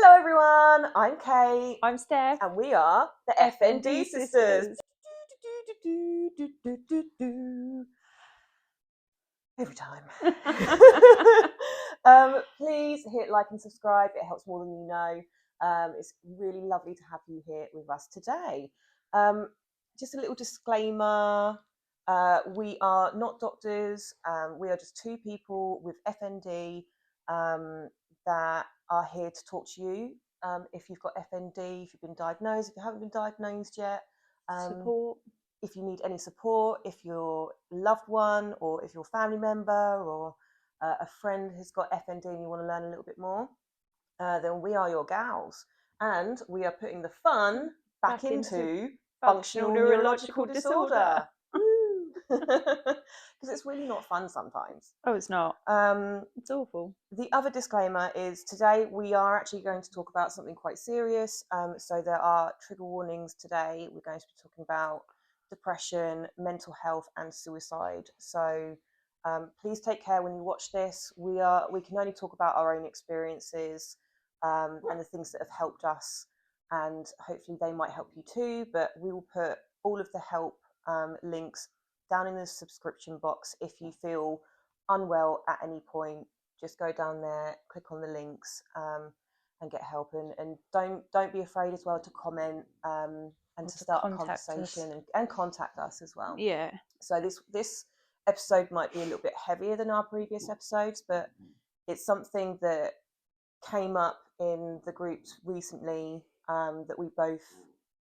Hello everyone, I'm Kate. I'm Steph. And we are the FND Sisters. Every time. Please hit like and subscribe. It helps more than you know. It's really lovely to have you here with us today. Just a little disclaimer. We are not doctors. We are just two people with FND that are here to talk to you. If you've got FND, if you've been diagnosed, if you haven't been diagnosed yet. Support. If you need any support, if your loved one or if your family member or a friend has got FND and you want to learn a little bit more, then we are your gals. And we are putting the fun back into functional neurological disorder. Because it's really not fun sometimes. Oh, it's not. It's awful. The other disclaimer is today we are actually going to talk about something quite serious. So there are trigger warnings today. We're going to be talking about depression, mental health, and suicide. So please take care when you watch this. We can only talk about our own experiences and the things that have helped us, and hopefully they might help you too. But we will put all of the help links down in the subscription box. If you feel unwell at any point, just go down there, click on the links, and get help. And don't be afraid as well to comment and to start a conversation and contact us as well. Yeah. So this episode might be a little bit heavier than our previous episodes, but it's something that came up in the groups recently that we both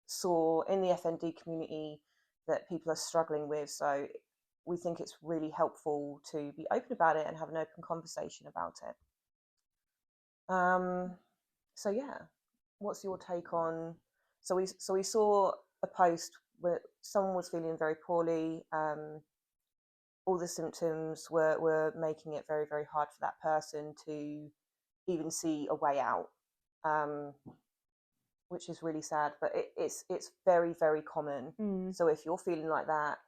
saw in the FND community that people are struggling with. So we think it's really helpful to be open about it and have an open conversation about it. So yeah, what's your take on? So we saw a post where someone was feeling very poorly. All the symptoms were making it very, very hard for that person to even see a way out, which is really sad. But it's very, very common. So if you're feeling like that,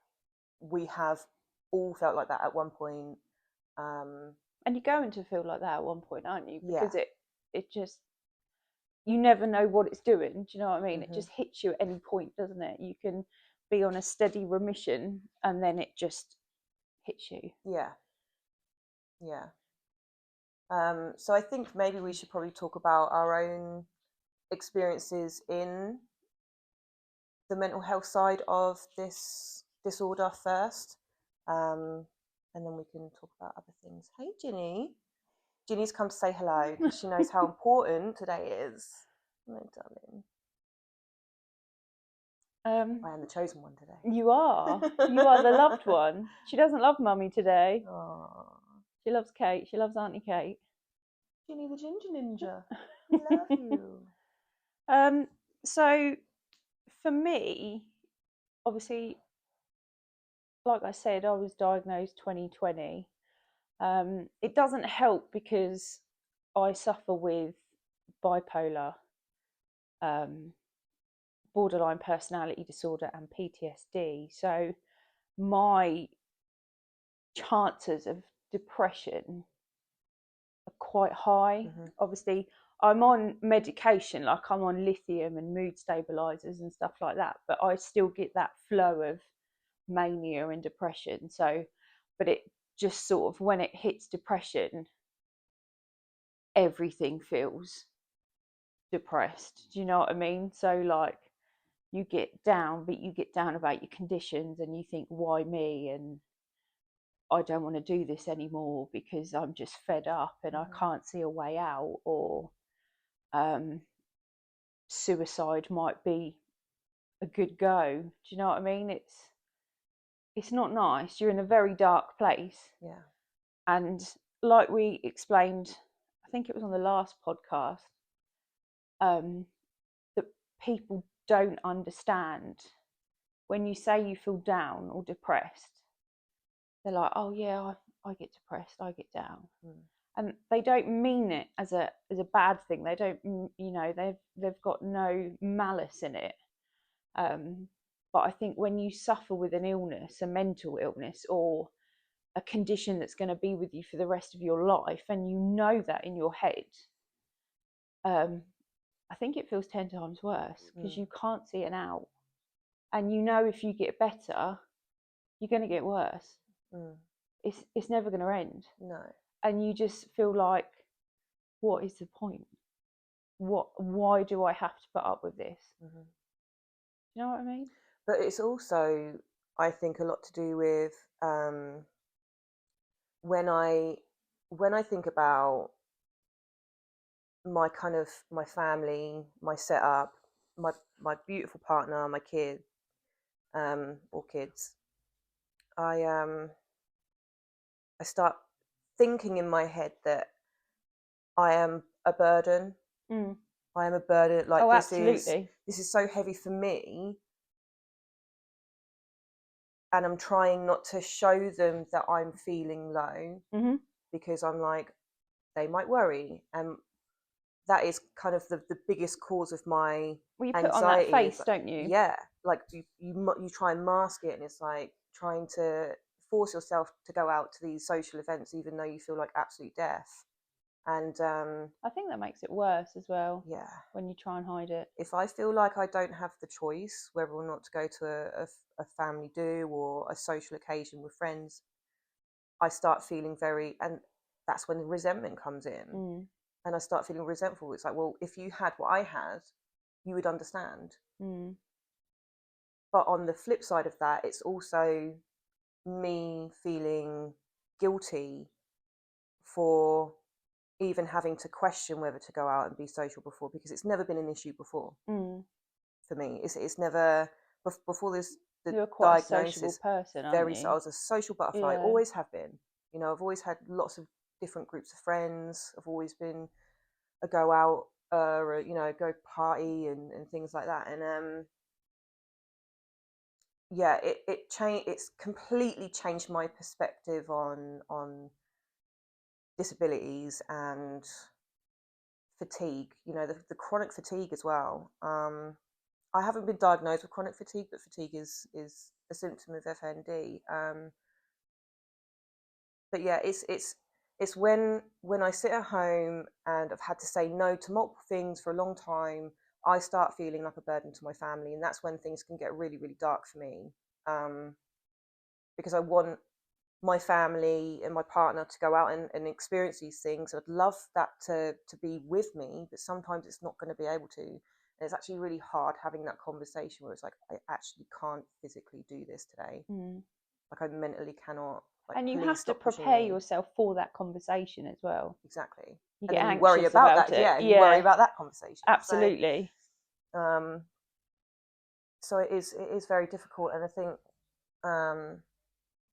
we have all felt like that at one point. And you're going to feel like that at one point, aren't you? Yeah. Because it just, you never know what it's doing. Do you know what I mean? Mm-hmm. It just hits you at any point, doesn't it? You can be on a steady remission and then it just hits you. Yeah. So I think maybe we should probably talk about our own experiences in the mental health side of this disorder first, and then we can talk about other things. Hey, Ginny. Ginny's come to say hello because she knows how important today is. Oh, darling. I am the chosen one today. You are. You are the loved one. She doesn't love Mummy today. Aww. She loves Kate. She loves Auntie Kate. Ginny the Ginger Ninja. We love you. So for me, obviously, like I said, I was diagnosed 2020. It doesn't help because I suffer with bipolar, borderline personality disorder, and PTSD. So my chances of depression are quite high. Mm-hmm. Obviously, I'm on medication, like I'm on lithium and mood stabilizers and stuff like that, but I still get that flow of mania and depression. So, but it just sort of, when it hits depression, everything feels depressed. Do you know what I mean? So like, you get down, but you get down about your conditions and you think, why me? And I don't want to do this anymore because I'm just fed up and I can't see a way out. Or suicide might be a good go. Do you know what I mean? It's not nice. You're in a very dark place. Yeah. And like we explained, I think it was on the last podcast, that people don't understand when you say you feel down or depressed. They're like, oh yeah, I get depressed, I get down. And they don't mean it as a bad thing. They don't, you know, they've got no malice in it. But I think when you suffer with an illness, a mental illness, or a condition that's going to be with you for the rest of your life, and you know that in your head, I think it feels 10 times worse because Mm. you can't see an out. And you know if you get better, you're going to get worse. Mm. It's never going to end. No. And you just feel like, what is the point? Why do I have to put up with this? Mm-hmm. You know what I mean? But it's also, I think, a lot to do with when I think about my family, my setup, my beautiful partner, my kid, or kids. I start thinking in my head that I am a burden. Mm. I am a burden. Like Oh, this absolutely. is so heavy for me, and I'm trying not to show them that I'm feeling low Mm-hmm. because I'm like, they might worry, and that is kind of the biggest cause of my Well, you put on that anxiety. Is face, don't you? yeah, like you try and mask it, and it's like trying to force yourself to go out to these social events even though you feel like absolute death. And I think that makes it worse as well yeah, when you try and hide it. if I feel like I don't have the choice whether or not to go to a family do or a social occasion with friends, I start feeling and that's when the resentment comes in. Mm. And I start feeling resentful. It's like, well, if you had what I had, you would understand. Mm. But on the flip side of that, it's also me feeling guilty for even having to question whether to go out and be social before, because it's never been an issue before Mm. for me. It's never before this the You're quite a sociable diagnosis. person, aren't Very, I you? was a social butterfly. Yeah. Always have been. You know, I've always had lots of different groups of friends. I've always been a go out, or, you know, go party and things like that. And yeah, it's completely changed my perspective on disabilities and fatigue. You know, the chronic fatigue as well. I haven't been diagnosed with chronic fatigue, but fatigue is a symptom of FND. But yeah, it's when I sit at home and I've had to say no to multiple things for a long time, I start feeling like a burden to my family, and that's when things can get really, really dark for me. Because I want my family and my partner to go out and experience these things. I'd love that to be with me, but sometimes it's not going to be able to. And it's actually really hard having that conversation where it's like, I actually can't physically do this today. Mm. Like, I mentally cannot. Like, And you please have to stop pushing prepare me. yourself for that conversation as well. Exactly. You And get then you worry anxious about about that. it. Yeah, you worry Yeah, about that conversation. absolutely. Um, so it is very difficult, and I think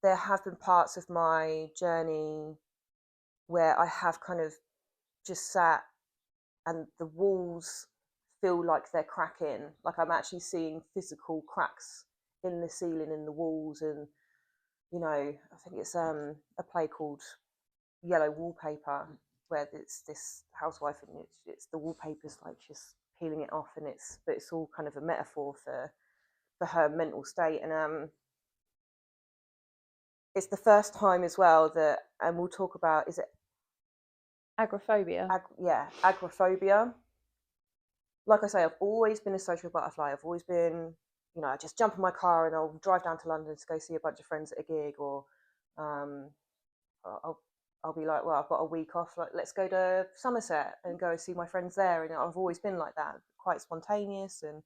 there have been parts of my journey where I have kind of just sat and the walls feel like they're cracking. Like, I'm actually seeing physical cracks in the ceiling, in the walls, and you know, I think it's a play called Yellow Wallpaper, where it's this housewife and it's the wallpaper's like just peeling it off, and it's all kind of a metaphor for her mental state. And it's the first time as well that, and we'll talk about, is it Agoraphobia. agoraphobia. Like I say, I've always been a social butterfly. I've always been, you know, I just jump in my car and I'll drive down to London to go see a bunch of friends at a gig, or um, I'll be like, well, I've got a week off, like, let's go to Somerset and go see my friends there. And I've always been like that, quite spontaneous. And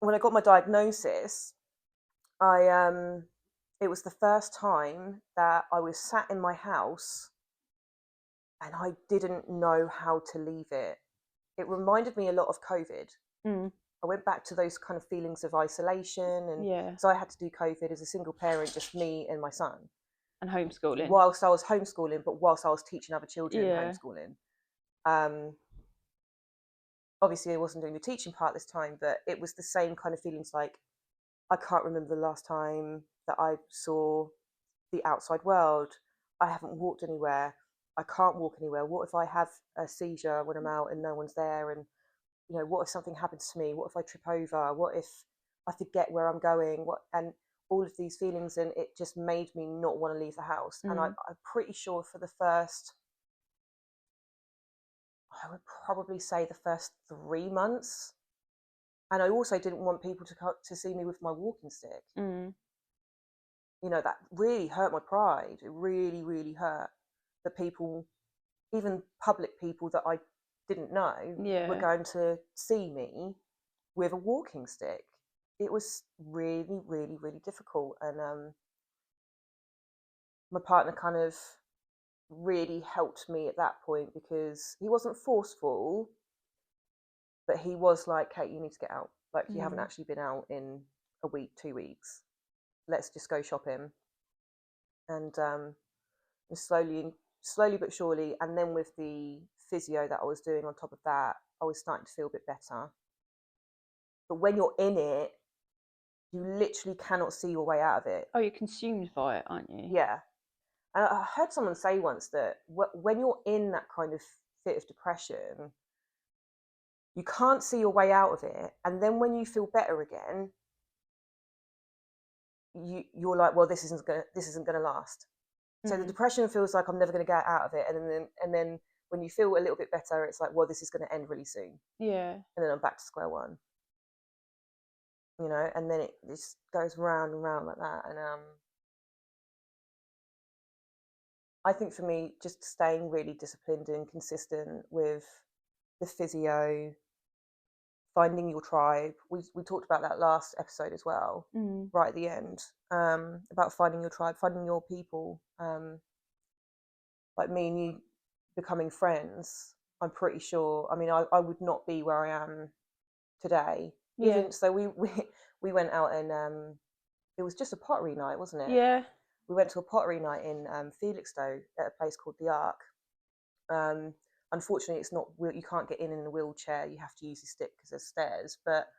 when I got my diagnosis, it was the first time that I was sat in my house and I didn't know how to leave it. It reminded me a lot of COVID. Mm. I went back to those kind of feelings of isolation, and Yeah. so I had to do COVID as a single parent, just me and my son, And homeschooling. whilst I was homeschooling, but whilst I was teaching other children and Yeah. homeschooling. Um, Obviously, I wasn't doing the teaching part this time, but it was the same kind of feelings. Like, I can't remember the last time that I saw the outside world. I haven't walked anywhere. I can't walk anywhere. What if I have a seizure when I'm out and no one's there? And you know, what if something happens to me? What if I trip over? What if I forget where I'm going? And all of these feelings, and it just made me not want to leave the house. And I'm pretty sure for the first I would probably say the first 3 months. And I also didn't want people to see me with my walking stick. That really hurt my pride. It really, really hurt that people, even public people that I didn't know, were going to see me with a walking stick. It was really, really, really difficult. And my partner kind of really helped me at that point, because he wasn't forceful, but he was like, Kate, you need to get out. Like, you haven't actually been out in a week, 2 weeks. Let's just go shopping. And slowly but surely, and then with the physio that I was doing on top of that, I was starting to feel a bit better. But when you're in it, you literally cannot see your way out of it. Oh, you're consumed by it, aren't you? Yeah. And I heard someone say once that when you're in that kind of fit of depression, you can't see your way out of it. And then when you feel better again, you're like, well, this isn't gonna last. So the depression feels like I'm never going to get out of it, and then when you feel a little bit better, it's like, well, this is going to end really soon. Yeah. And then I'm back to square one. And then it just goes round and round like that. And I think for me, just staying really disciplined and consistent with the physio, finding your tribe. We talked about that last episode as well, right at the end, about finding your tribe, finding your people. Like me and you becoming friends, I'm pretty sure. I mean, I would not be where I am today. Yeah. Even so, we went out and it was just a pottery night, wasn't it? Yeah. We went to a pottery night in Felixstowe at a place called the Ark. Unfortunately, it's not. You can't get in a wheelchair. You have to use your stick because there's stairs. But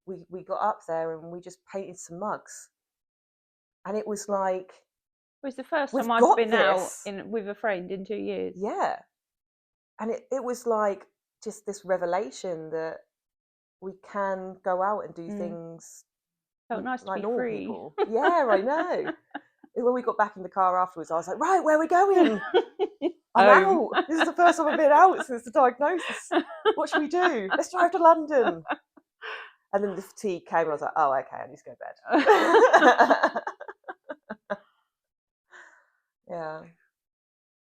we got up there and we just painted some mugs, and it was like, it was the first time I've been out with a friend in 2 years. Yeah. And it was like just this revelation that we can go out and do things. Felt nice like to be normal free. people. Yeah, I know. When we got back in the car afterwards, I was like, right, where are we going? I'm out. This is the first time I've been out since the diagnosis. What should we do? Let's drive to London. And then the fatigue came, and I was like, oh, okay, I need to go to bed. Yeah.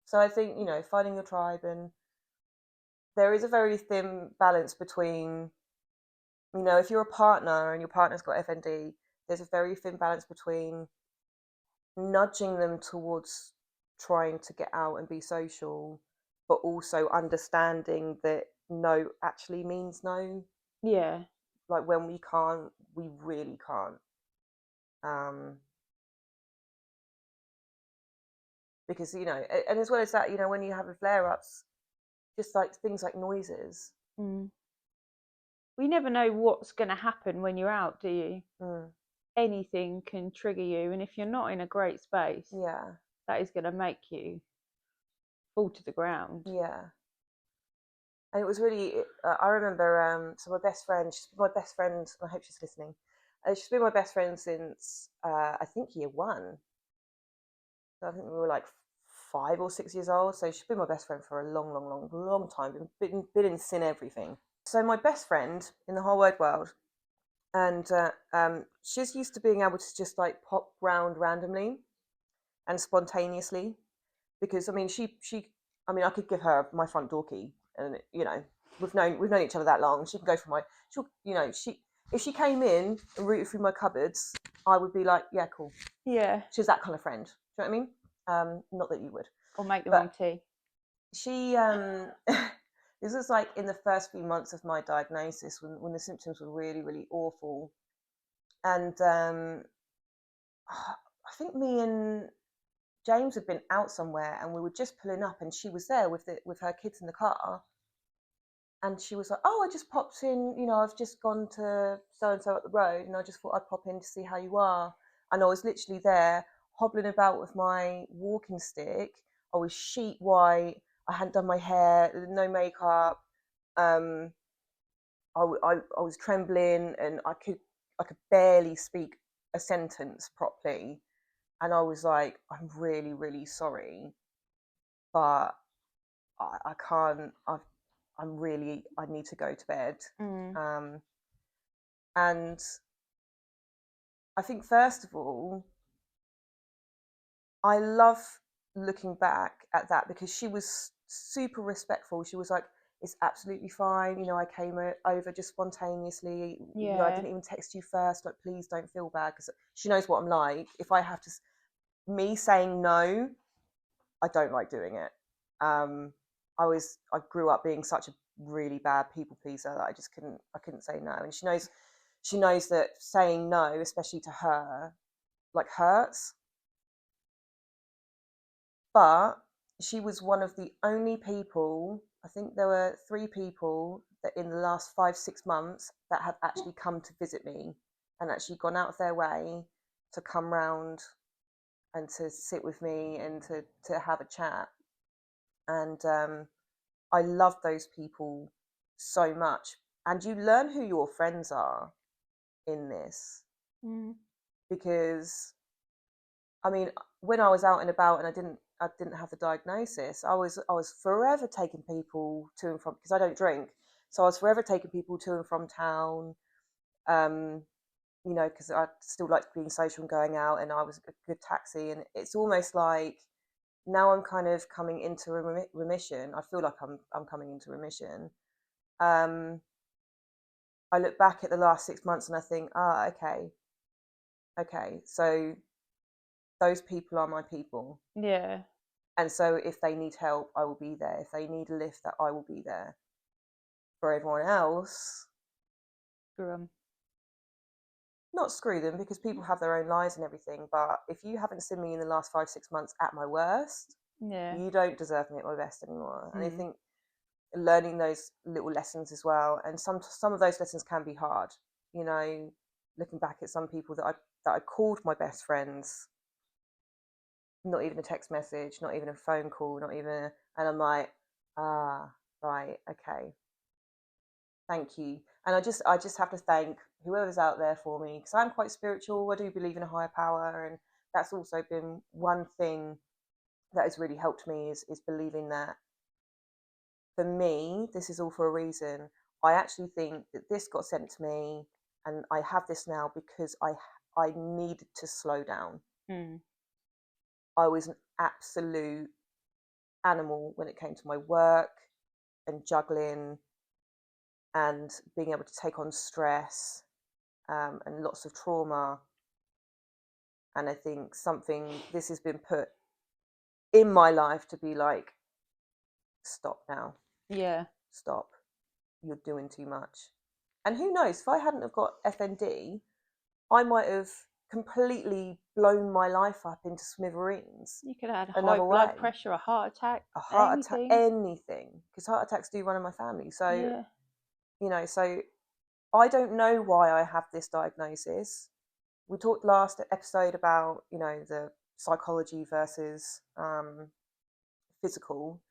So I think, finding your tribe, and there is a very thin balance between, if you're a partner and your partner's got FND, there's a very thin balance between nudging them towards trying to get out and be social, but also understanding that no actually means no. Yeah. Like, when we can't, we really can't. Because, and as well as that, when you have flare-ups, just like things like noises. We never know what's going to happen when you're out, do you? Anything can trigger you, and if you're not in a great space, that is going to make you fall to the ground. Yeah. And it was really, I remember, so my best friend, I hope she's listening. She's been my best friend since, I think, year one. So I think we were like 5 or 6 years old. So she's been my best friend for a long, long, long, long time. Been in sin everything. So my best friend in the whole wide world, and she's used to being able to just like pop round randomly and spontaneously, because I mean I could give her my front door key, and we've known each other that long. She can go for if she came in and rooted through my cupboards, I would be like, yeah, cool. Yeah. She's that kind of friend. Do you know what I mean? Not that you would. Or make the wrong tea. She this was like in the first few months of my diagnosis, when the symptoms were really, really awful. And I think me and James had been out somewhere, and we were just pulling up, and she was there with her kids in the car. And she was like, oh, I just popped in, I've just gone to so-and-so up the road, and I just thought I'd pop in to see how you are. And I was literally there, hobbling about with my walking stick. I was sheet white. I hadn't done my hair, no makeup. I was trembling, and I could barely speak a sentence properly. And I was like, I'm really, really sorry, but I can't. I need to go to bed. Mm. And I think, first of all, I love looking back at that because she was super respectful. She was like, it's absolutely fine. You know, I came over just spontaneously. You know, I Yeah. didn't even text you first. Like, please don't feel bad, because she knows what I'm like. If I have to, me saying no, I don't like doing it. I grew up being such a really bad people pleaser that I couldn't say no. And she knows that saying no, especially to her, like, hurts. But she was one of the only people, I think there were 3 people that in the last 5, 6 months that have actually come to visit me and actually gone out of their way to come round and to sit with me and to have a chat. And I love those people so much. And you learn who your friends are in this, Mm. because I mean, when I was out and about and I didn't have the diagnosis, I was forever taking people to and from, because I don't drink, so I was forever taking people to and from town. Um, you know, because I still like being social and going out, and I was a good taxi, and it's almost like now I'm kind of coming into remission. I feel like I'm coming into remission. Um, I look back at the last 6 months and I think, okay, so those people are my people. Yeah. And so if they need help, I will be there. If they need a lift, that I will be there. For everyone else, Screw 'em. not screw them, because people have their own lives and everything. But if you haven't seen me in the last 5, 6 months at my worst, Yeah. you don't deserve me at my best anymore. And I Mm. think learning those little lessons as well, and some of those lessons can be hard. You know, looking back at some people that I called my best friends, not even a text message, not even a phone call, not even, and I'm like, right, okay, thank you. And I just have to thank whoever's out there for me, because I'm quite spiritual. I do believe in a higher power, and that's also been one thing that has really helped me, is believing that, for me, this is all for a reason. I actually think that this got sent to me, and I have this now because I needed to slow down. Mm. I was an absolute animal when it came to my work and juggling and being able to take on stress, and lots of trauma. And I think this has been put in my life to be like, stop now, Yeah. stop, you're doing too much. And who knows, if I hadn't have got FND, I might have completely blown my life up into smithereens You could have had high another blood way. pressure, a heart attack, A heart attack, anything. anything, because heart attacks do run in my family. So, Yeah. you know, so I don't know why I have this diagnosis. We talked last episode about, you know, the psychology versus physical,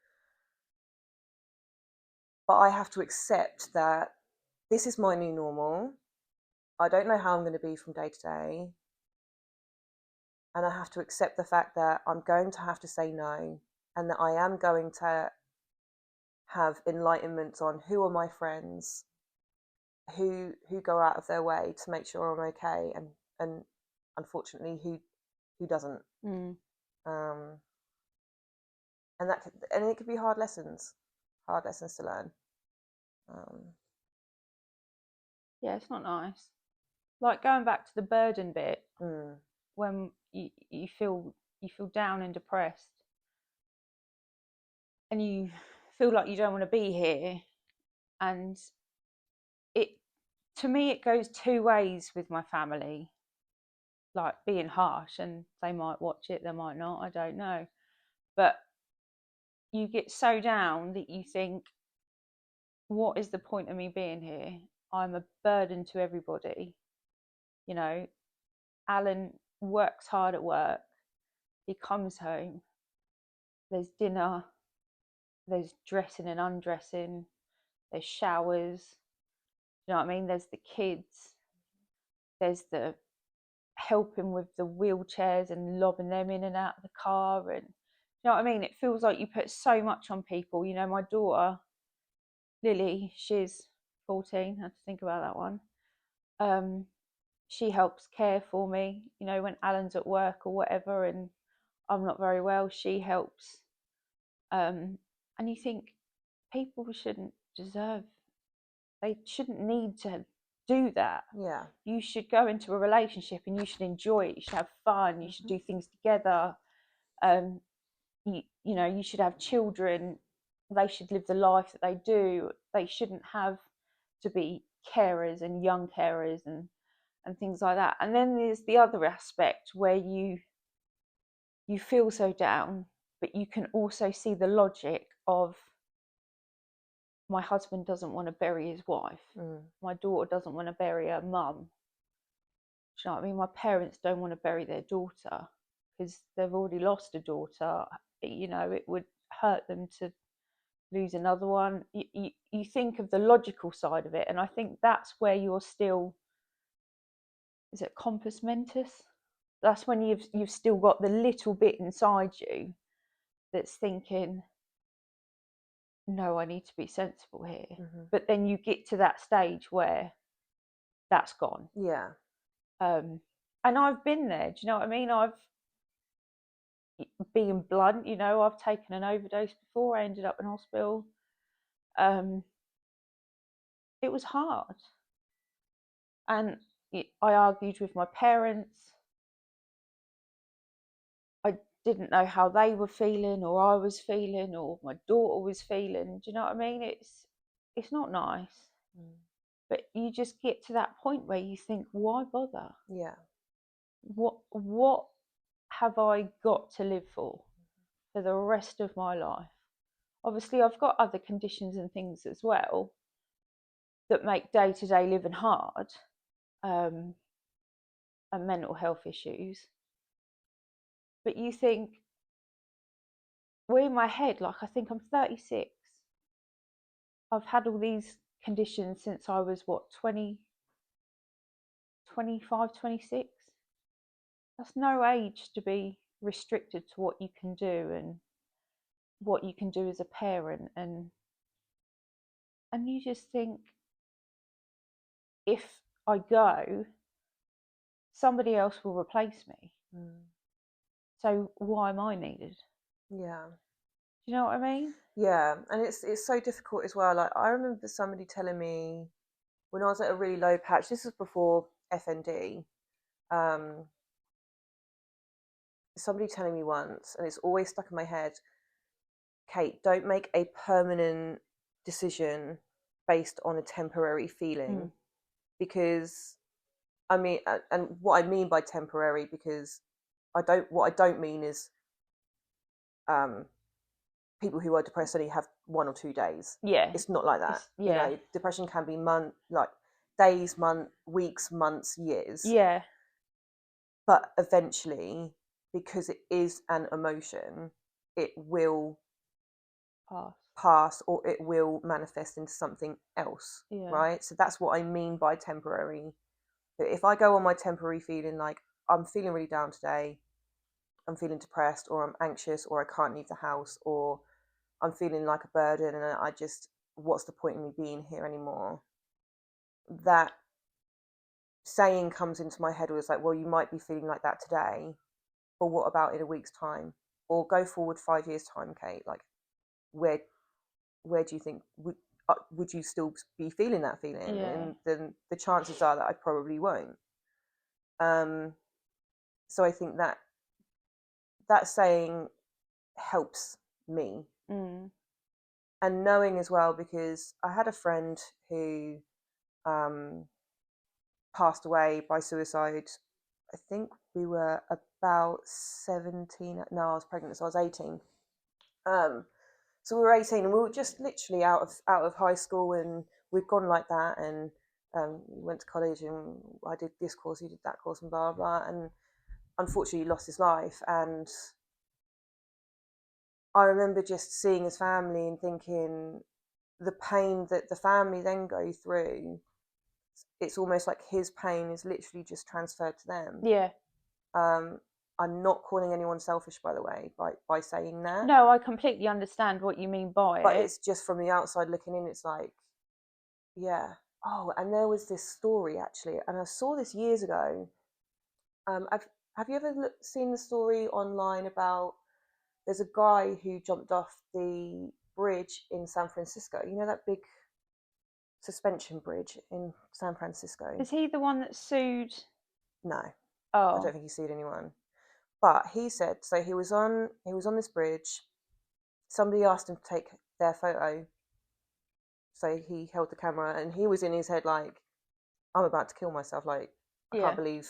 but I have to accept that this is my new normal. I don't know how I'm going to be from day to day, and I have to accept the fact that I'm going to have to say no, and that I am going to have enlightenment on who are my friends, who go out of their way to make sure I'm okay, and unfortunately who doesn't. Mm. Um, and it could be hard lessons to learn. Um, Yeah, it's not nice. Like going back to the burden bit, mm, when you feel down and depressed, and you feel like you don't want to be here, and it to me it goes 2 ways with my family, like being harsh, and they might watch it, they might not, I don't know, but you get so down that you think, what is the point of me being here? I'm a burden to everybody. You know, Alan works hard at work, he comes home, there's dinner, there's dressing and undressing, there's showers, you know what I mean? There's the kids, there's the helping with the wheelchairs and lobbing them in and out of the car, and you know what I mean? It feels like you put so much on people. You know, my daughter, Lily, she's 14. I had to think about that one. She helps care for me, you know, when Alan's at work or whatever and I'm not very well, she helps. And you think people they shouldn't need to do that. Yeah. You should go into a relationship and you should enjoy it. You should have fun. You should do things together. You know, you should have children. They should live the life that they do. They shouldn't have to be carers and young carers and things like that. And then there's the other aspect where you feel so down, but you can also see the logic of my husband doesn't want to bury his wife. My daughter doesn't want to bury her mum. Do you know what I mean? My parents don't want to bury their daughter because they've already lost a daughter. You know, it would hurt them to lose another one. You think of the logical side of it, and I think that's where you're still, is it compos mentis? That's when you've still got the little bit inside you that's thinking, no, I need to be sensible here. But then you get to that stage where that's gone. Yeah. And I've been there. Do you know what I mean? Being blunt, you know, I've taken an overdose before. I ended up in hospital. It was hard. And I argued with my parents. I didn't know how they were feeling or I was feeling or my daughter was feeling. Do you know what I mean? It's not nice. But you just get to that point where you think, why bother? Yeah. What have I got to live for the rest of my life? Obviously, I've got other conditions and things as well that make day-to-day living hard, and mental health issues. But you think, well, in my head, like, I think I'm 36. I've had all these conditions since I was, 20, 25, 26? That's no age to be restricted to what you can do and what you can do as a parent. And you just think, if I go, somebody else will replace me. So why am I needed? Yeah. Do you know what I mean? Yeah, and it's so difficult as well. Like, I remember somebody telling me when I was at a really low patch. This was before FND. Somebody telling me once, and it's always stuck in my head. Kate, don't make a permanent decision based on a temporary feeling, because I mean, and what I mean by temporary, because what I don't mean is people who are depressed only have 1 or 2 days. Yeah. It's not like that. Yeah. You know, depression can be days, weeks, months, years. Yeah. But eventually, because it is an emotion, it will pass or it will manifest into something else. Yeah. Right? So that's what I mean by temporary. But if I go on my temporary feeling, like, I'm feeling really down today, I'm feeling depressed, or I'm anxious, or I can't leave the house, or I'm feeling like a burden, and what's the point in me being here anymore? That saying comes into my head, where it's like, well, you might be feeling like that today, but what about in a week's time? Or go forward 5 years' time, Kate? Like, where do you think would you still be feeling that feeling? Yeah. And then the chances are that I probably won't. So I think that saying helps me. And knowing as well, because I had a friend who passed away by suicide. I think we were about 17. No, I was pregnant, so I was 18. So we were 18, and we were just literally out of high school, and we'd gone like that, and we went to college, and I did this course, he did that course, and blah blah blah. And unfortunately, he lost his life. And I remember just seeing his family and thinking the pain that the family then go through. It's almost like his pain is literally just transferred to them. Yeah. I'm not calling anyone selfish, by the way, by saying that. No, I completely understand what you mean by But it. it's just from the outside looking in, it's like, yeah. Oh, and there was this story actually, and I saw this years ago. Have you ever seen the story online about there's a guy who jumped off the bridge in San Francisco? You know that big suspension bridge in San Francisco? Is he the one that sued? No, I Oh, don't think he sued anyone. But he said so. He was on this bridge. Somebody asked him to take their photo, so he held the camera, and he was in his head like, "I'm about to kill myself. Like, I yeah. can't believe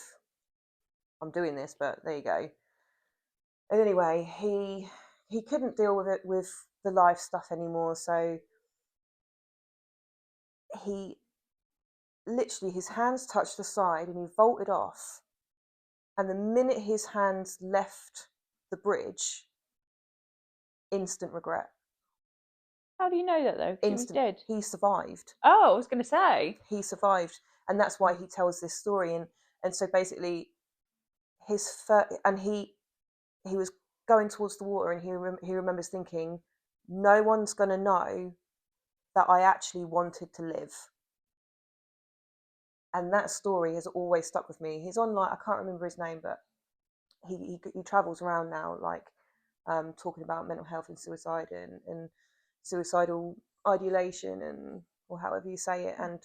I'm doing this." But there you go. And anyway, he couldn't deal with it with the life stuff anymore, so he literally his hands touched the side and he vaulted off. And the minute his hands left the bridge, instant regret. How do you know that though? Because he was Instant. dead. He survived. Oh, I was going to say. He survived, and that's why he tells this story. And so basically, he was going towards the water, and he remembers thinking, no one's going to know that I actually wanted to live. And that story has always stuck with me. He's on, like, I can't remember his name, but he travels around now, like, talking about mental health and suicide and suicidal ideation, and or however you say it. And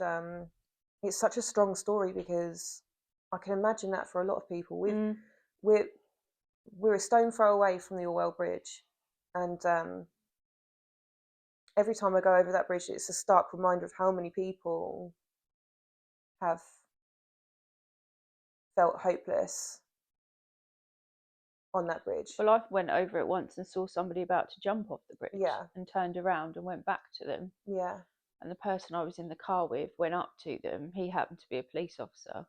it's such a strong story because I can imagine that for a lot of people. We're a stone throw away from the Orwell Bridge, and every time I go over that bridge, it's a stark reminder of how many people have felt hopeless on that bridge. Well, I went over it once and saw somebody about to jump off the bridge. Yeah. And turned around and went back to them. Yeah. And the person I was in the car with went up to them. He happened to be a police officer.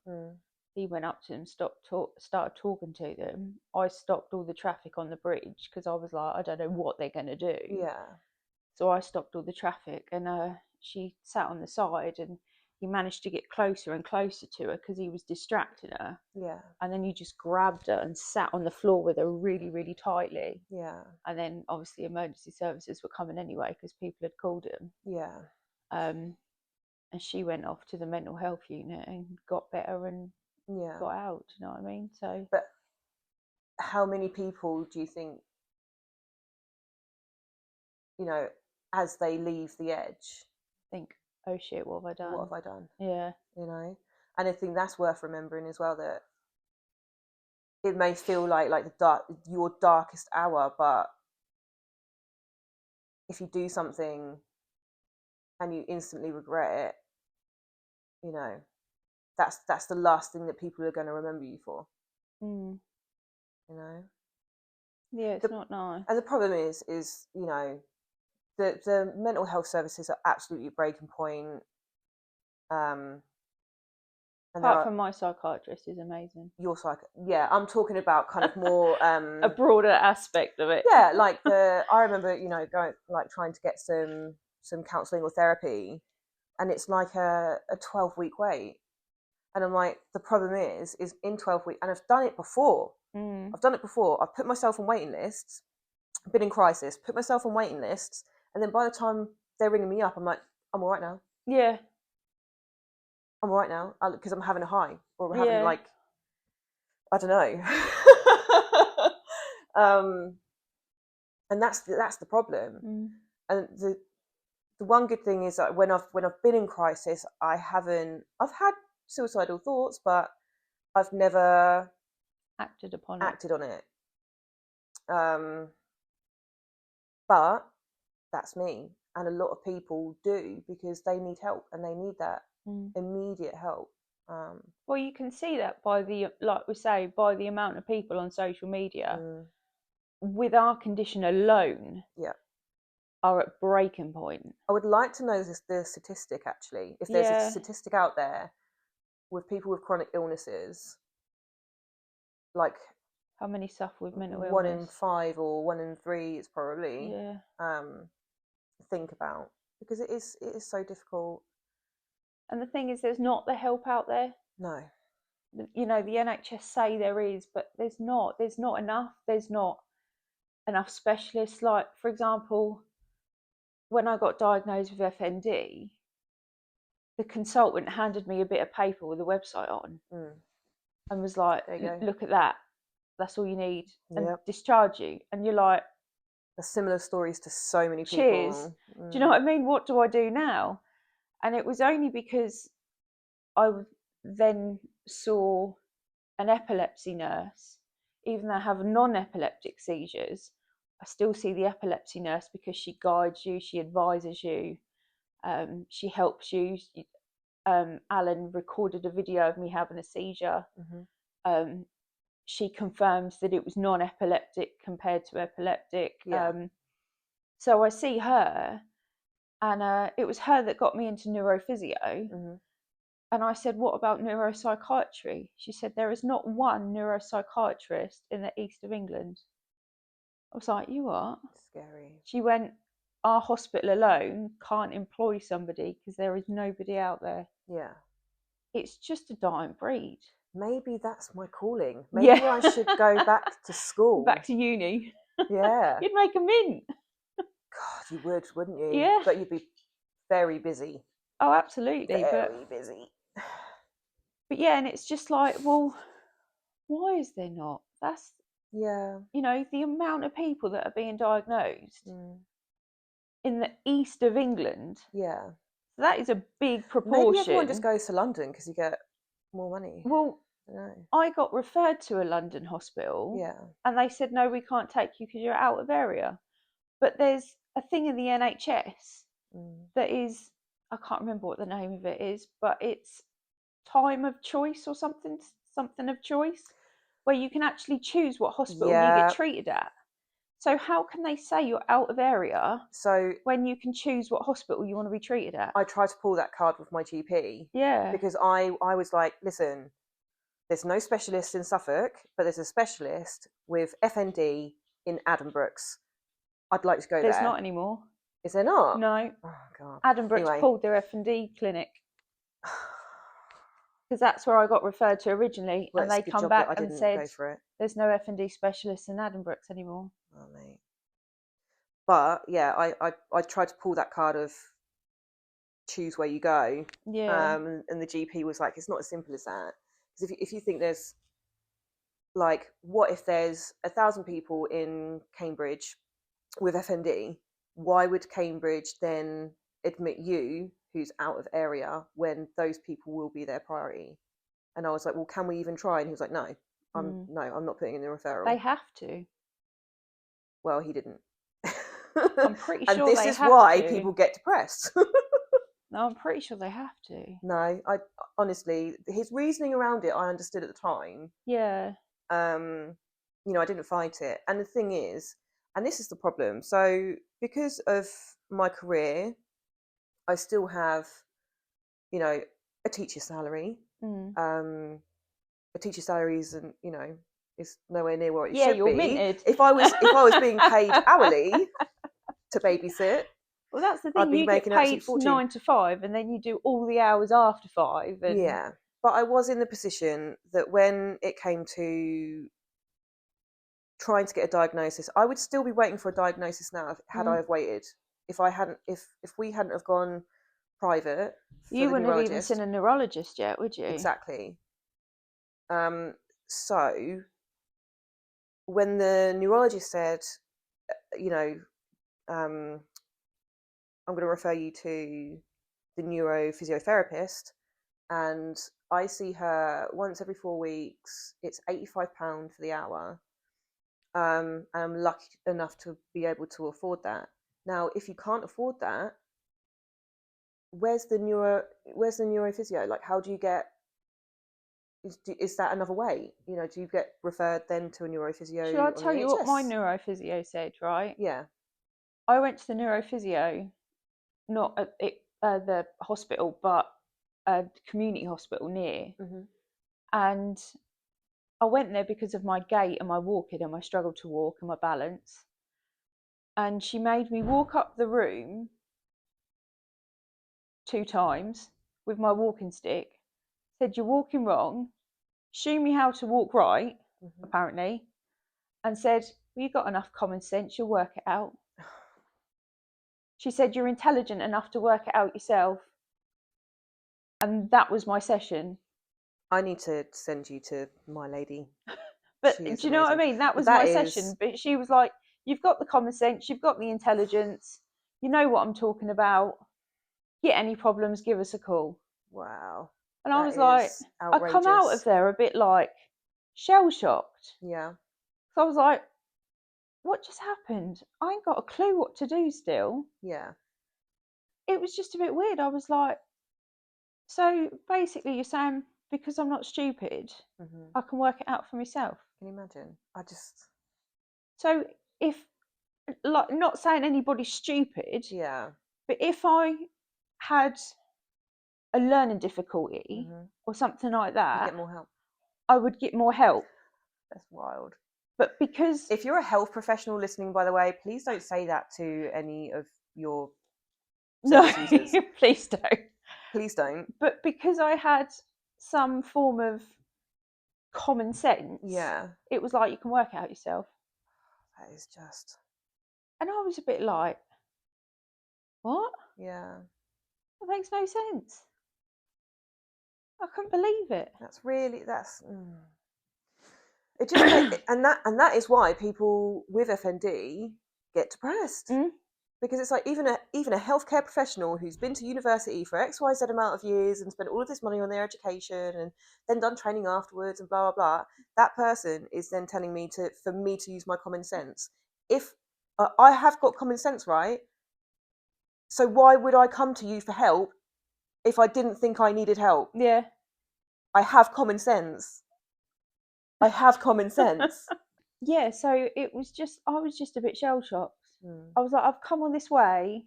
He went up to them, started talking to them. I stopped all the traffic on the bridge because I was like, I don't know what they're going to do. Yeah. So I stopped all the traffic, and she sat on the side, and he managed to get closer and closer to her because he was distracting her. Yeah. And then he just grabbed her and sat on the floor with her really, really tightly. Yeah. And then obviously emergency services were coming anyway because people had called him. Yeah. And she went off to the mental health unit and got better and got out. You know what I mean? So, but how many people do you think, as they leave the edge, think, oh shit, what have I done? What have I done? Yeah. And I think that's worth remembering as well, that it may feel like your darkest hour, but if you do something and you instantly regret it, that's the last thing that people are going to remember you for. Yeah, it's not nice. And the problem is the mental health services are absolutely a breaking point. Apart from my psychiatrist is amazing. Your yeah, I'm talking about kind of more a broader aspect of it. Yeah, like I remember, going, like, trying to get some counselling or therapy, and it's like a 12-week wait. And I'm like, the problem is in 12 weeks, and I've done it before. I've put myself on waiting lists, been in crisis, put myself on waiting lists, and then by the time they're ringing me up, I'm like, I'm all right now. Yeah. I'm all right now because I'm having a high, or I'm having like, I don't know. And that's the problem. And the one good thing is that when I've been in crisis, I've had suicidal thoughts, but I've never acted on it. But that's me, and a lot of people do, because they need help, and they need that immediate help. Well, you can see that by by the amount of people on social media with our condition alone. Yeah. Are at breaking point. I would like to know the statistic, actually, if there's a statistic out there with people with chronic illnesses, like how many suffer with mental illness. 1 in 5 or 1 in 3 is probably think about, because it is so difficult. And the thing is, there's not the help out there. No. you know, the NHS say there is, but there's not enough. There's not enough specialists. Like, for example, when I got diagnosed with FND, the consultant handed me a bit of paper with a website on and was like, look at that. That's all you need. And discharge you. And you're like, similar stories to so many people. Cheers. Do you know what I mean? What do I do now? And it was only because I then saw an epilepsy nurse. Even though I have non-epileptic seizures, I still see the epilepsy nurse because she guides you, she advises you, she helps you. Alan recorded a video of me having a seizure. She confirms that it was non-epileptic compared to epileptic. So I see her, and it was her that got me into neurophysio. And I said, what about neuropsychiatry? She said, there is not one neuropsychiatrist in the east of England. I was like, you what? Scary. She went, our hospital alone can't employ somebody because there is nobody out there. Yeah. It's just a dying breed. Maybe that's my calling. Maybe I should go back to school. Back to uni. Yeah. You'd make a mint. God, you would, wouldn't you? Yeah. But you'd be very busy. Oh, absolutely. Very busy. But yeah, and it's just like, well, why is there not? That's, you know, the amount of people that are being diagnosed in the east of England. Yeah. That is a big proportion. Maybe everyone just goes to London because you get more money. Well, I got referred to a London hospital. Yeah. And they said, no, we can't take you because you're out of area. But there's a thing in the NHS that is, I can't remember what the name of it is, but it's time of choice or something of choice, where you can actually choose what hospital you get treated at. So how can they say you're out of area when you can choose what hospital you want to be treated at? I tried to pull that card with my GP. Yeah. Because I was like, listen, there's no specialist in Suffolk, but there's a specialist with FND in Addenbrooke's. I'd like to go there. There's not anymore. Is there not? No. Oh, God. Addenbrooke's pulled their FND clinic. Because that's where I got referred to originally. Well, and they come back and said, there's no FND specialists in Addenbrooke's anymore. Oh, mate. But, yeah, I tried to pull that card of choose where you go. Yeah. And the GP was like, it's not as simple as that. Because if you think there's, like, what if there's 1,000 people in Cambridge with FND, why would Cambridge then admit you, who's out of area, when those people will be their priority? And I was like, well, can we even try? And he was like, no, I'm not putting in the referral. They have to. Well, he didn't. I'm pretty sure and this is why people get depressed. No, I'm pretty sure they have to. No, I honestly, his reasoning around it, I understood at the time. Yeah. You know, I didn't fight it. And the thing is, and this is the problem. So because of my career, I still have, you know, a teacher's salary. A teacher's salary isn't, you know, is nowhere near what it should you're be. Minted. If I was being paid hourly to babysit, well, that's the thing. I'd be making paid 9 to 5, and then you do all the hours after 5. And... Yeah, but I was in the position that when it came to trying to get a diagnosis, I would still be waiting for a diagnosis now had I have waited. If we hadn't have gone private, you wouldn't have even seen a neurologist yet, would you? Exactly. So when the neurologist said, you know, I'm going to refer you to the neurophysiotherapist, and I see her once every 4 weeks. It's £85 for the hour. And I'm lucky enough to be able to afford that. Now, if you can't afford that, where's the neurophysio? Like, how do you get? Is that another way? You know, do you get referred then to a neurophysio? Shall I tell you what my neurophysio said? Right? Yeah. I went to the neurophysio, not at the hospital, but a community hospital near, and I went there because of my gait and my walking and my struggle to walk and my balance. And she made me walk up the room 2 times with my walking stick, said, you're walking wrong, showed me how to walk right, Mm-hmm. apparently, and said, well, you've got enough common sense, you'll work it out. She said, you're intelligent enough to work it out yourself. And that was my session. I need to send you to my lady. But She do is you know what I amazing. mean? That was But my that session. is But she was like, you've got the common sense, you've got the intelligence, you know what I'm talking about. Get any problems, give us a call. wow. And I That was like, is I come out of outrageous. there a bit like shell shocked. Yeah. So I was like, what just happened? I ain't got a clue what to do still. Yeah. It was just a bit weird. I was like, so basically you're saying because I'm not stupid, Mm-hmm. I can work it out for myself. Can you imagine? I just. So if, like, not saying anybody's stupid, Yeah. but if I had a learning difficulty Mm-hmm. or something like You that, get more help. I would get more help. That's wild. But because If you're a health professional listening, by the way, please don't say that to any of your no, service users. please don't. Please don't. But because I had some form of common sense, Yeah. it was like you can work it out yourself. That is just. And I was a bit like, what? Yeah. That makes no sense. I couldn't believe it. That's really. That's. It just make, and that is why people with FND get depressed. Mm. Because it's like even a healthcare professional who's been to university for XYZ amount of years and spent all of this money on their education and then done training afterwards and blah blah blah, that person is then telling me for me to use my common sense. If I have got common sense, right? So why would I come to you for help if I didn't think I needed help? Yeah. I have common sense. I have common sense. Yeah, so I was just a bit shell shocked. I was like, I've come all this way,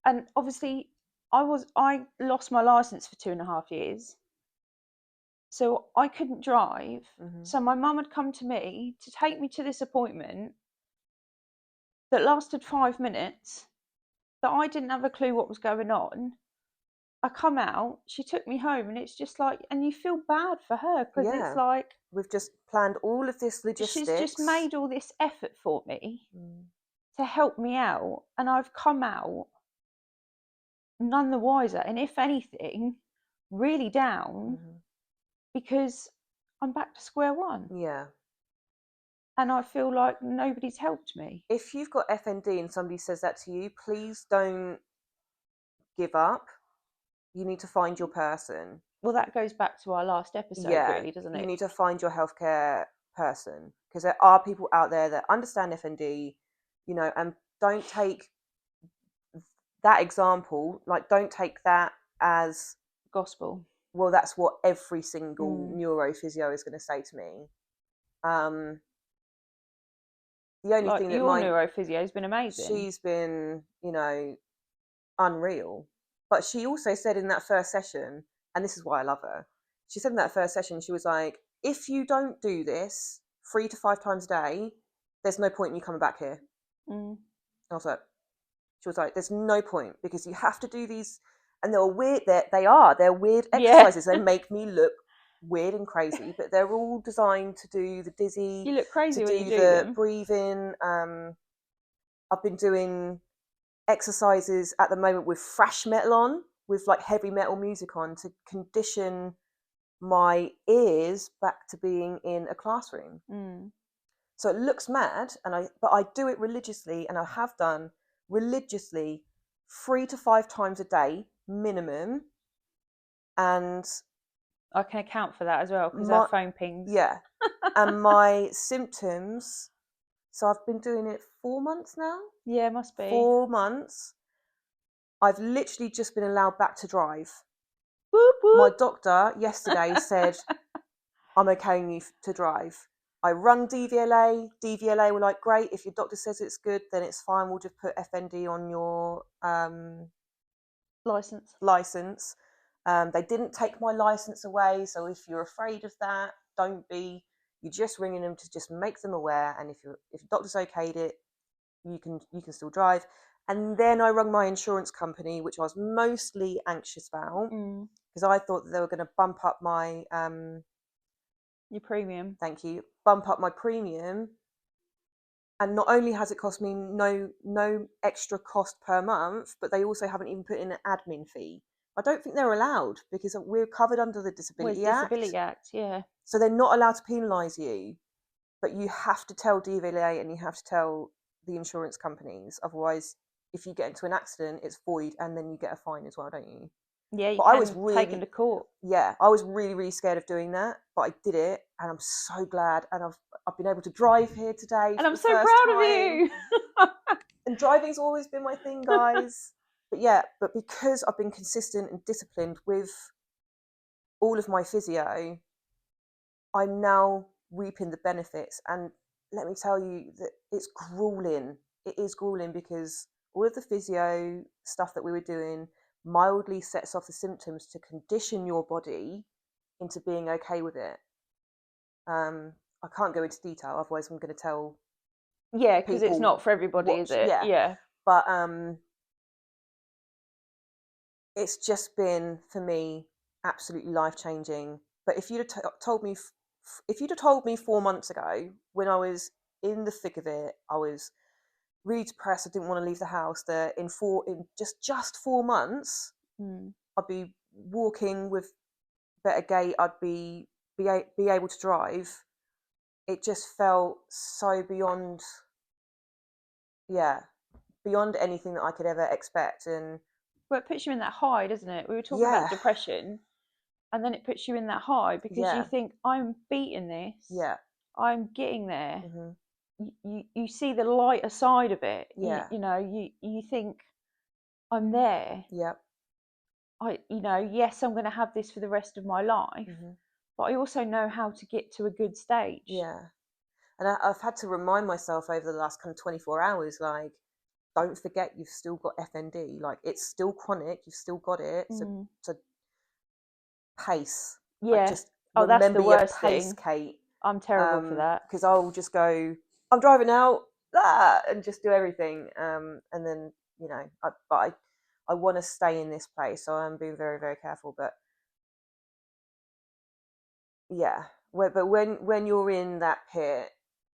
and obviously I lost my license for 2.5 years, so I couldn't drive. Mm-hmm. So my mum had come to me to take me to this appointment that lasted 5 minutes, that I didn't have a clue what was going on. I come out, she took me home, and it's just like, and you feel bad for her because it's Yeah. like We've just planned all of this logistics. she's just made all this effort for me to help me out, and I've come out none the wiser, and if anything, really down because I'm back to square one. Yeah. And I feel like nobody's helped me. If you've got FND and somebody says that to you, please don't give up. You need to find your person. Well, that goes back to our last episode, really, doesn't You it? need to find your healthcare person because there are people out there that understand FND, and don't take that example, like don't take that as Gospel. well, that's what every single neurophysio is going to say to me. The only Like thing that your neurophysio has been amazing. she's been, unreal. But she also said in that first session, and this is why I love her, she said in that first session, she was like, if you don't do this 3 to 5 times a day, there's no point in you coming back here. I was like, she was like, there's no point because you have to do these, and they're weird. They're weird exercises. They make me look weird and crazy, but they're all designed to do the dizzy. You look crazy to when do you do the them. breathing. I've been doing exercises at the moment with thrash metal on, with like heavy metal music on, to condition my ears back to being in a classroom. So it looks mad, but I do it religiously, and I have done religiously 3 to 5 times a day minimum. And I can account for that as well because our phone pings. Yeah, and my symptoms. So I've been doing it 4 months now. Yeah, must be 4 months. I've literally just been allowed back to drive. Whoop, whoop. My doctor yesterday said, I'm okaying you to drive. I rung DVLA. DVLA were like, great, if your doctor says it's good, then it's fine. We'll just put FND on your license. They didn't take my license away. So if you're afraid of that, don't be. You're just ringing them to just make them aware. And if the doctor's okayed it, you can still drive. And then I rung my insurance company, which I was mostly anxious about because I thought that they were going to bump up my Your premium. Thank you. Bump up my premium. And not only has it cost me no extra cost per month, but they also haven't even put in an admin fee. I don't think they're allowed because we're covered under the Disability Act. Disability Act, yeah. So they're not allowed to penalise you, but you have to tell DVLA and you have to tell the insurance companies. Otherwise, if you get into an accident, it's void and then you get a fine as well, don't you? Yeah, you but can I was really, take them to court. Yeah, I was really, really scared of doing that, but I did it, and I'm so glad. And I've been able to drive here today, and I'm so proud of you. And driving's always been my thing, guys. But because I've been consistent and disciplined with all of my physio, I'm now reaping the benefits. And let me tell you that it's grueling. It is grueling because all of the physio stuff that we were doing mildly sets off the symptoms to condition your body into being okay with it. I can't go into detail, otherwise I'm going to tell. Yeah, because it's not for everybody, is it? Yeah. But it's just been, for me, absolutely life-changing. But if you'd have told me 4 months ago, when I was in the thick of it, I was really depressed, I didn't want to leave the house, that in just 4 months, I'd be walking with better gait, I'd be able to drive. It just felt so beyond anything that I could ever expect. And well, it puts you in that high, doesn't it? We were talking about depression, and then it puts you in that high because you think, I'm beating this. Yeah. I'm getting there. You see the lighter side of it. Yeah. You think, I'm there. Yeah. Yes, I'm going to have this for the rest of my life, but I also know how to get to a good stage. Yeah. And I've had to remind myself over the last kind of 24 hours, like, don't forget you've still got FND. Like, it's still chronic. You've still got it. So pace. Yeah. Just that's the worst pace, thing. Kate. I'm terrible for that. Because I'll just go, I'm driving out, and just do everything. And then, I want to stay in this place. So I'm being very, very careful. But yeah, but when you're in that pit,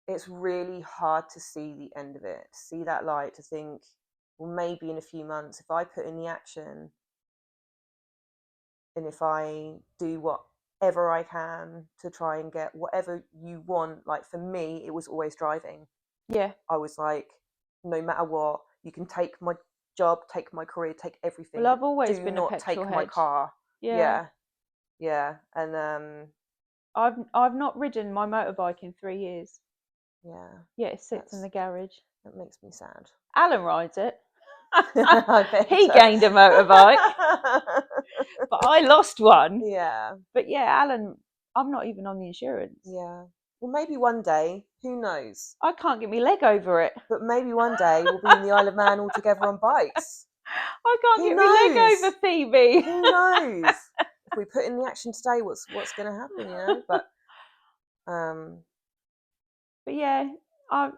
it's really hard to see the end of it, to see that light, to think, well, maybe in a few months, if I put in the action and if I do whatever I can to try and get whatever you want, like for me, it was always driving. Yeah. I was like, no matter what, you can take my job, take my career, take everything. Well, I've always been a petrol head. Do not take my car. Yeah. And I've not ridden my motorbike in 3 years. Yeah. Yeah, it sits in the garage. That makes me sad. Alan rides it. I bet he gained a motorbike, but I lost one. Yeah. But yeah, Alan, I'm not even on the insurance. Yeah. Well, maybe one day, who knows? I can't get my leg over it. But maybe one day we'll be in the Isle of Man all together on bikes. I can't get my leg over, Phoebe. Who knows? If we put in the action today, what's going to happen, But yeah, I've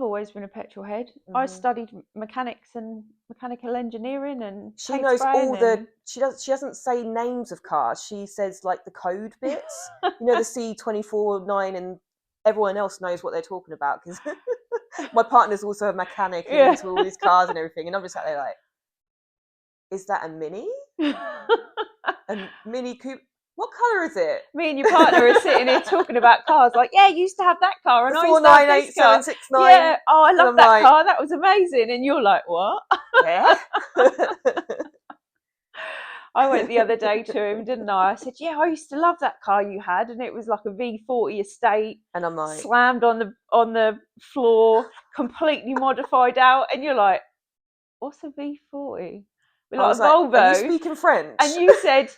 always been a petrol head. I studied mechanics and mechanical engineering, and she knows all the. She doesn't say names of cars. She says like the code bits. The C24-9, and everyone else knows what they're talking about because my partner's also a mechanic and into all these cars and everything. And I'm just sat there like, is that a Mini? A Mini Coupe? What colour is it? Me and your partner are sitting here talking about cars, like, yeah, you used to have that car, and I used to have this car. 498-769. Yeah, I love that car. That was amazing. And you're like, what? Yeah. I went the other day to him, didn't I? I said, yeah, I used to love that car you had, and it was like a V40 estate. And I'm like, slammed on the floor, completely modified out. And you're like, what's a V40? We're like, a Volvo. Are you speaking French? And you said,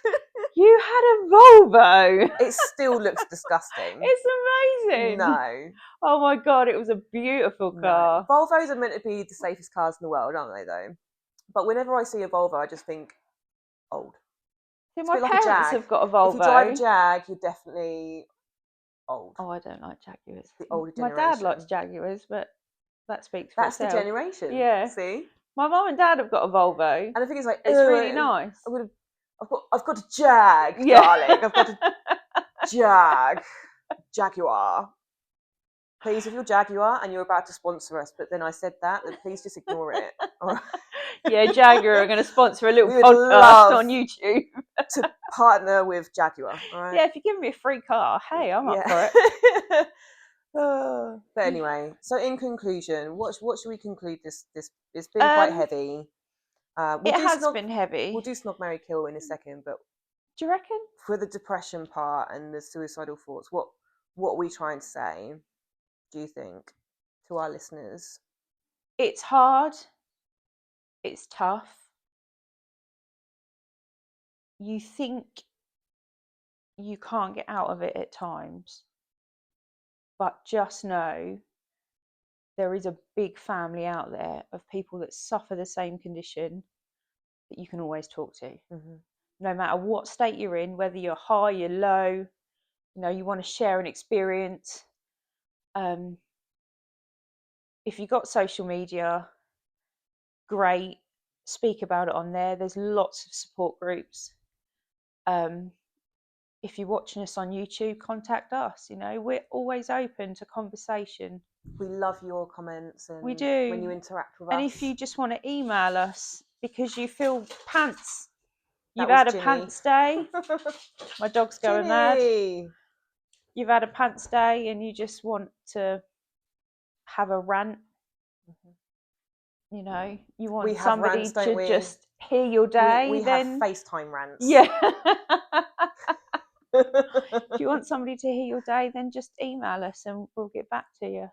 you had a Volvo. It still looks disgusting. It's amazing. No. Oh my God, it was a beautiful car. No. Volvos are meant to be the safest cars in the world, aren't they, though? But whenever I see a Volvo, I just think, old. See, my parents have got a Volvo. If you drive a Jag, you're definitely old. Oh, I don't like Jaguars. The older generation. My dad likes Jaguars, but that speaks for itself. That's the generation. Yeah. See? My mum and dad have got a Volvo. And the thing is, like, it's really nice. I've got a Jag, darling. I've got a Jag. Jaguar. Please, if you're Jaguar and you're about to sponsor us, but then I said that, then please just ignore it. All right? Yeah, Jaguar are going to sponsor a little We would podcast love on YouTube. to partner with Jaguar. All right. Yeah, if you give me a free car, hey, I'm up for it. But anyway, so in conclusion, what should we conclude this? It's been quite heavy. It has been heavy. We'll do Snog, Marry, Kill in a second, but do you reckon? For the depression part and the suicidal thoughts, what are we trying to say, do you think, to our listeners? It's hard. It's tough. You think you can't get out of it at times, but just know there is a big family out there of people that suffer the same condition that you can always talk to. Mm-hmm. No matter what state you're in, whether you're high, you're low, you want to share an experience. If you've got social media, great, speak about it on there. There's lots of support groups. If you're watching us on YouTube, contact us. We're always open to conversation. We love your comments, and we do when you interact with us. And if you just want to email us because you feel pants, you've had a pants day. My dog's going mad. You've had a pants day and you just want to have a rant. You want somebody rants, to just hear your day. We have FaceTime rants. Yeah. If you want somebody to hear your day, then just email us and we'll get back to you.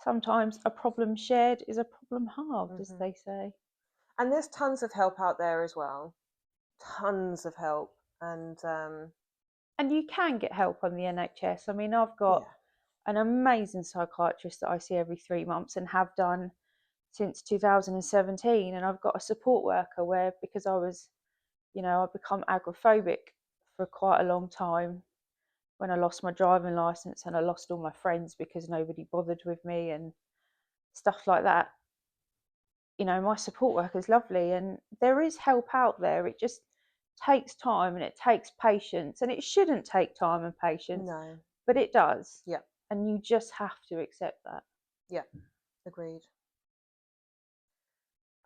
Sometimes a problem shared is a problem halved, as they say. And there's tons of help out there as well. Tons of help. And you can get help on the NHS. I mean, I've got an amazing psychiatrist that I see every 3 months and have done since 2017. And I've got a support worker where, because I was, I've become agoraphobic for quite a long time when I lost my driving license and I lost all my friends because nobody bothered with me and stuff like that. My support worker is lovely and there is help out there. It just takes time and it takes patience, and it shouldn't take time and patience. No. But it does. Yeah. And you just have to accept that. Yeah. Agreed.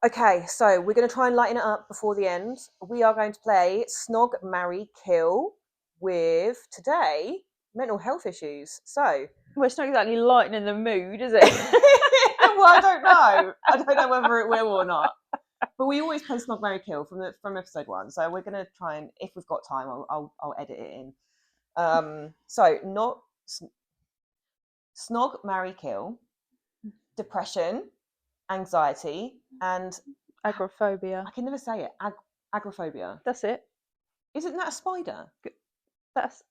Okay, so we're going to try and lighten it up before the end. We are going to play Snog, Marry, Kill with, today, mental health issues. So... Well, it's not exactly lightening the mood, is it? Well, I don't know. I don't know whether it will or not. But we always play Snog, Marry, Kill from episode 1. So we're going to try and, if we've got time, I'll edit it in. So, not Snog, Marry, Kill, depression, anxiety, and agoraphobia. I can never say it. Agoraphobia. That's it. Isn't that a spider? That's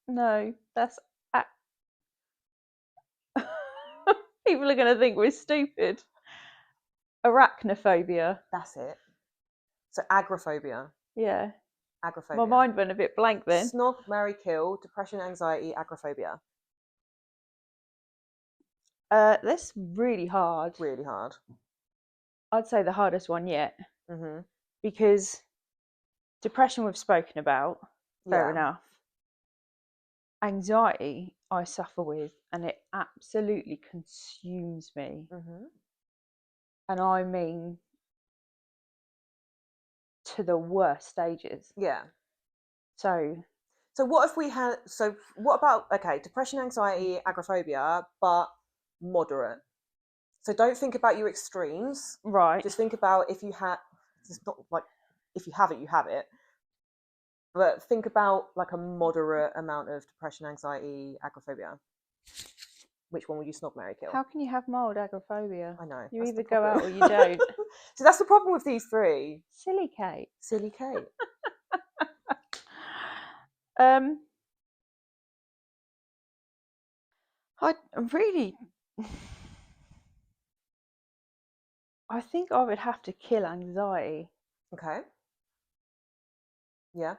people are going to think we're stupid. Arachnophobia. That's it. So agoraphobia. Yeah. Agoraphobia. My mind went a bit blank then. Snog, Marry, Kill, depression, anxiety, agoraphobia. That's really hard. Really hard. I'd say the hardest one yet. Mm-hmm. Because depression we've spoken about. Fair enough. Anxiety I suffer with, and it absolutely consumes me. Mm-hmm. And I mean to the worst stages. Yeah. So what if we had, what about, okay, depression, anxiety, agoraphobia, but moderate. So don't think about your extremes. Right. Just think about if you have, it's not like, if you have it, you have it. But think about like a moderate amount of depression, anxiety, agoraphobia. Which one will you Snog, Marry, Kill? How can you have mild agoraphobia? I know. You either go out or you don't. So that's the problem with these three. Silly Kate. Silly Kate. I think I would have to kill anxiety. Okay. Yeah.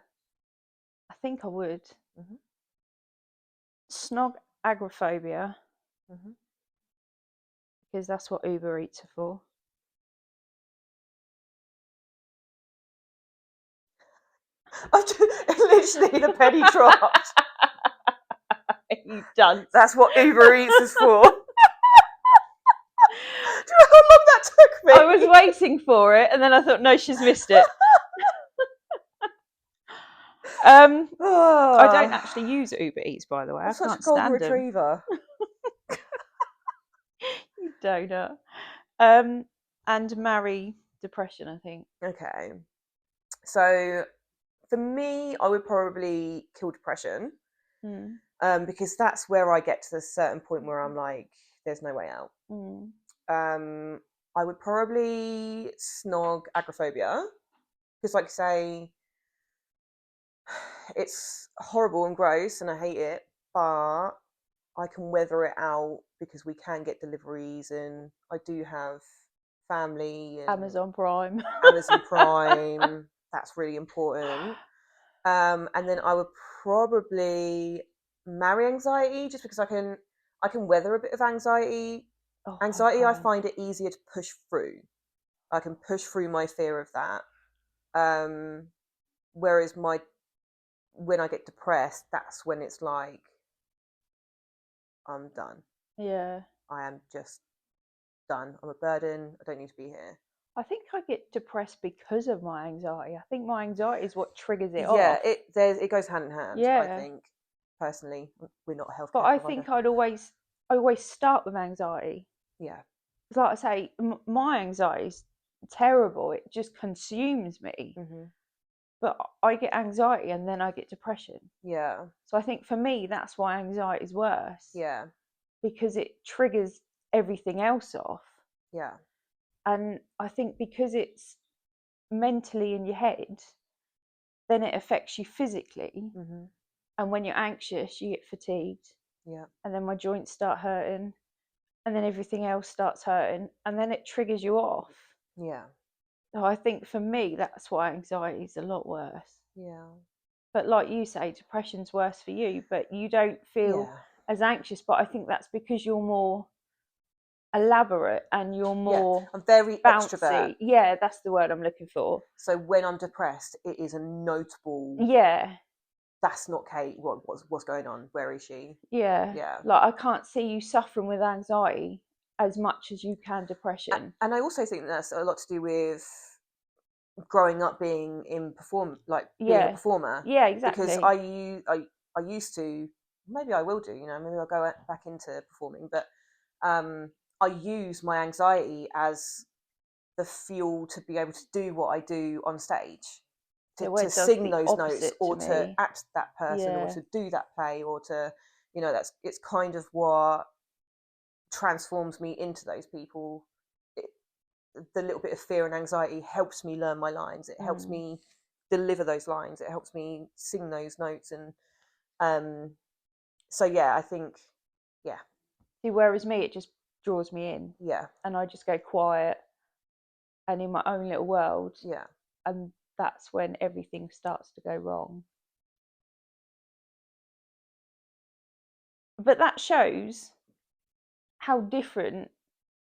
I think I would. Mm-hmm. Snog agoraphobia. Mm-hmm. Because that's what Uber Eats are for. Literally the penny dropped. You dunce. That's what Uber Eats is for. Do you know how long that took me? I was waiting for it, and then I thought, no, she's missed it. I don't actually use Uber Eats, by the way. I'm I such can't a golden stand them. retriever. You donut. And marry depression, I think. Okay. So for me, I would probably kill depression. Because that's where I get to the certain point where I'm like, there's no way out. I would probably snog agoraphobia, because like you say, it's horrible and gross and I hate it, but I can weather it out because we can get deliveries and I do have family and Amazon Prime. That's really important. And then I would probably marry anxiety, just because I can weather a bit of anxiety. I find it easier to push through. I can push through my fear of that. Whereas when I get depressed, that's when it's like, I'm done. Yeah. I am just done. I'm a burden. I don't need to be here. I think I get depressed because of my anxiety. I think my anxiety is what triggers it Yeah, off. it goes hand in hand. Yeah. I think personally, we're not a healthcare But I provider. think I always start with anxiety. Yeah. Because like I say, my anxiety is terrible. It just consumes me. But I get anxiety and then I get depression. Yeah. So I think for me, that's why anxiety is worse. Yeah. Because it triggers everything else off. Yeah. And I think because it's mentally in your head, then it affects you physically. And when you're anxious, you get fatigued. Yeah. And then my joints start hurting. And then everything else starts hurting. And then it triggers you off. Yeah. So I think for me, that's why anxiety is a lot worse. Yeah. But like you say, depression's worse for you, but you don't feel as anxious. But I think that's because you're more elaborate and you're more I'm very bouncy. extrovert. Yeah, that's the word I'm looking for. So when I'm depressed, it is a notable. Yeah. That's not Kate. What's going on? Where is she? Yeah. Yeah. Like I can't see you suffering with anxiety as much as you can depression. And I also think that's a lot to do with growing up being being a performer. Yeah, exactly. Because I used to, maybe I will do, maybe I'll go back into performing, but I use my anxiety as the fuel to be able to do what I do on stage, to sing those notes or to act that person or to do that play or to, it's kind of what transforms me into those people. The little bit of fear and anxiety helps me learn my lines. It helps me deliver those lines. It helps me sing those notes. And so, yeah, I think, yeah. See, whereas me, it just draws me in. Yeah. And I just go quiet and in my own little world. Yeah. And that's when everything starts to go wrong. But that shows how different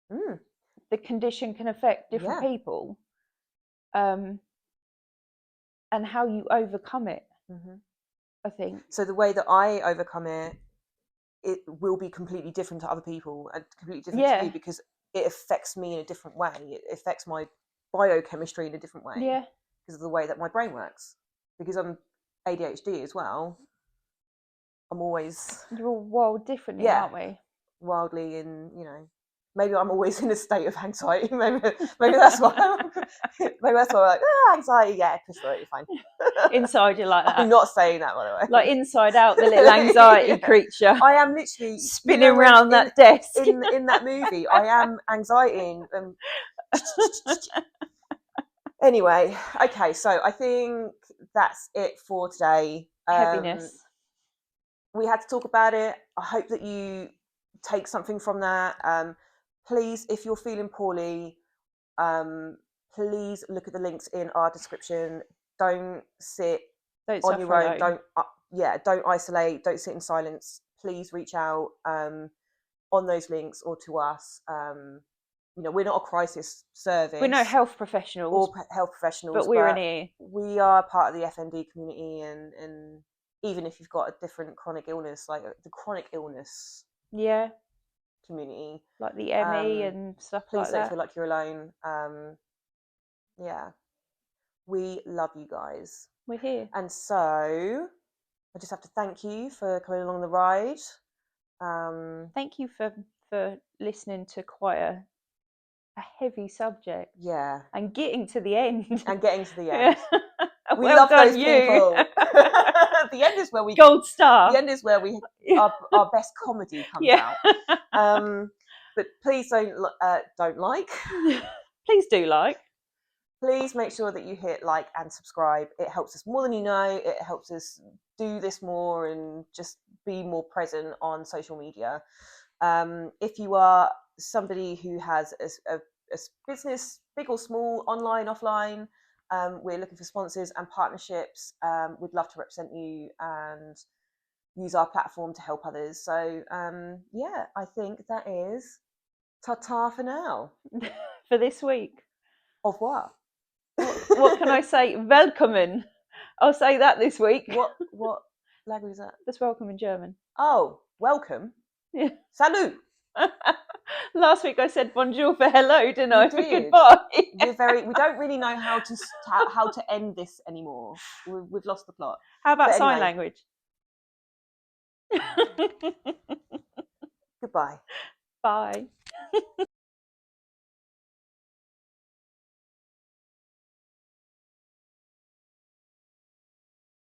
the condition can affect different people, and how you overcome it. I think so. The way that I overcome it will be completely different to other people and completely different to you, because it affects me in a different way. It affects my biochemistry in a different way. Yeah. Because of the way that my brain works. Because I'm ADHD as well. I'm always. You're all wild differently, aren't we? Wildly, and maybe I'm always in a state of anxiety. Maybe that's why. Maybe that's why I'm like, anxiety. Yeah, push through it. You're fine. Inside, you're like that. I'm not saying that, by the way. Like Inside Out, the little anxiety creature. I am literally spinning around that desk in that movie. I am anxiety. Anyway, okay. So I think that's it for today. Heaviness. We had to talk about it. I hope that you take something from that. Please, if you're feeling poorly, please look at the links in our description. Don't sit on your own. Don't isolate. Don't sit in silence. Please reach out on those links or to us. We're not a crisis service. We're no health professionals. But we're an ear. We are part of the FND community, and even if you've got a different chronic illness, like the chronic illness community, like the ME and stuff please like don't that. feel like you're alone. Yeah, we love you guys. We're here. And so I just have to thank you for coming along the ride. Thank you for listening to quite a heavy subject. Yeah. And getting to the end. And getting to the end. We well love done, those you. people. The end is where we gold star. The end is where we our best comedy comes out. But please don't like. Please do like. Please make sure that you hit like and subscribe. It helps us more than you know. It helps us do this more and just be more present on social media. If you are somebody who has a business, big or small, online, offline, we're looking for sponsors and partnerships. We'd love to represent you and use our platform to help others. So yeah, I think that is ta-ta for now. For this week. Au revoir. What can I say? Welcome. I'll say that this week. What language is that? That's welcome in German. Oh, welcome. Yeah. Salut. Last week I said bonjour for hello, didn't I? You For did. goodbye. We don't really know how to end this anymore. We've lost the plot. How about But sign anyway. language? Goodbye. Bye.